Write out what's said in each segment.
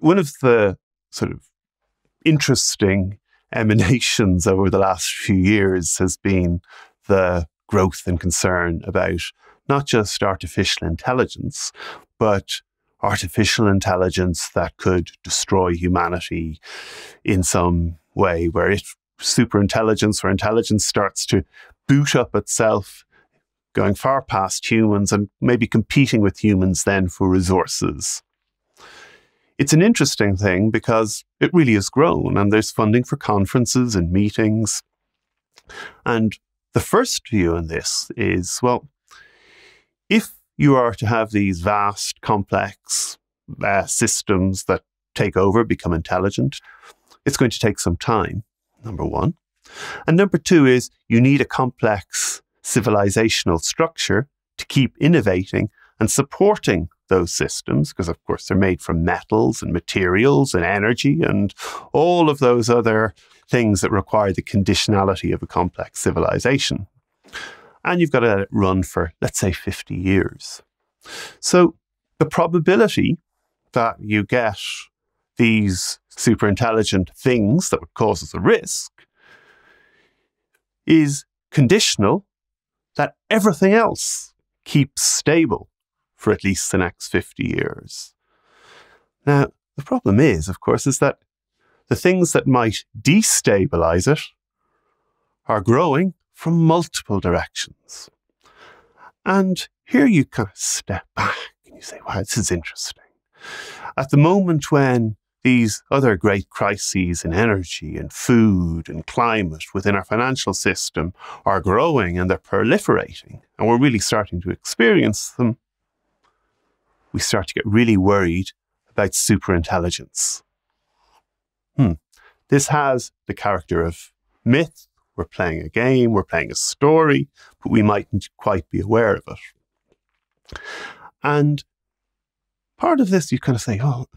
One of the sort of interesting emanations over the last few years has been the growth and concern about not just artificial intelligence, but artificial intelligence that could destroy humanity in some way, where superintelligence or intelligence starts to boot up itself, going far past humans and maybe competing with humans then for resources. It's an interesting thing because it really has grown, and there's funding for conferences and meetings. And the first view on this is, well, if you are to have these vast, complex systems that take over, become intelligent, it's going to take some time, number one. And number two is you need a complex civilizational structure to keep innovating and supporting those systems, because of course they're made from metals and materials and energy and all of those other things that require the conditionality of a complex civilization. And you've got to let it run for, let's say, 50 years. So the probability that you get these super intelligent things that would cause us a risk is conditional that everything else keeps stable for at least the next 50 years. Now, the problem is, of course, is that the things that might destabilize it are growing from multiple directions. And here you kind of step back and you say, wow, this is interesting. At the moment when these other great crises in energy and food and climate within our financial system are growing and they're proliferating, and we're really starting to experience them, we start to get really worried about superintelligence. This has the character of myth. We're playing a game, we're playing a story, but we mightn't quite be aware of it. And part of this, you kind of say, oh,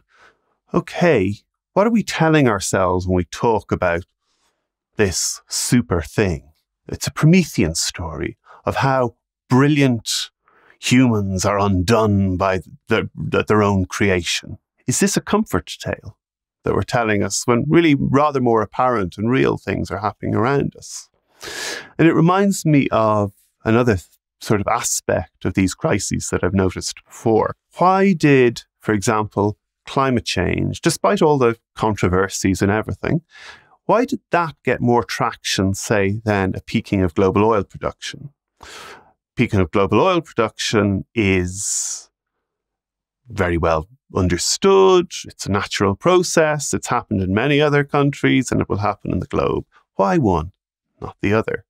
okay, what are we telling ourselves when we talk about this super thing? It's a Promethean story of how brilliant humans are undone by their own creation. Is this a comfort tale that we're telling us when really rather more apparent and real things are happening around us? And it reminds me of another sort of aspect of these crises that I've noticed before. Why did, for example, climate change, despite all the controversies and everything, why did that get more traction, say, than a peaking of global oil production? Peaking of global oil production is very well understood. It's a natural process. It's happened in many other countries and it will happen in the globe. Why one, not the other?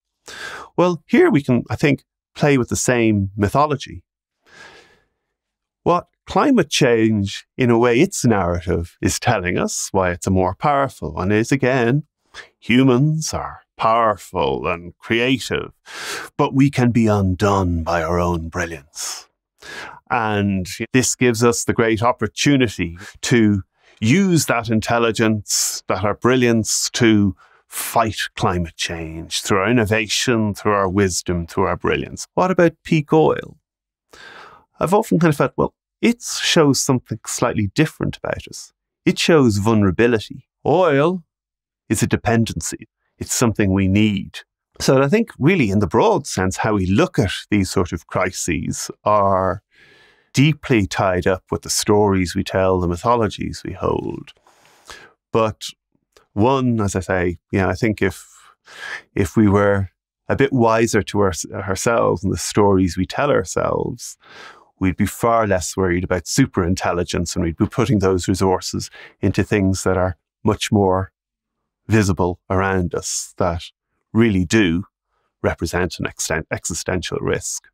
Well, here we can, I think, play with the same mythology. What climate change, in a way, its narrative is telling us, why it's a more powerful one, is again, humans are powerful and creative, but we can be undone by our own brilliance. And this gives us the great opportunity to use that intelligence, that our brilliance, to fight climate change through our innovation, through our wisdom, through our brilliance. What about peak oil? I've often kind of felt, well, it shows something slightly different about us. It shows vulnerability. Oil is a dependency. It's something we need. So I think really in the broad sense, how we look at these sort of crises are deeply tied up with the stories we tell, the mythologies we hold. But one, as I say, I think if we were a bit wiser to ourselves and the stories we tell ourselves, we'd be far less worried about superintelligence, and we'd be putting those resources into things that are much more visible around us, that really do represent an existential risk.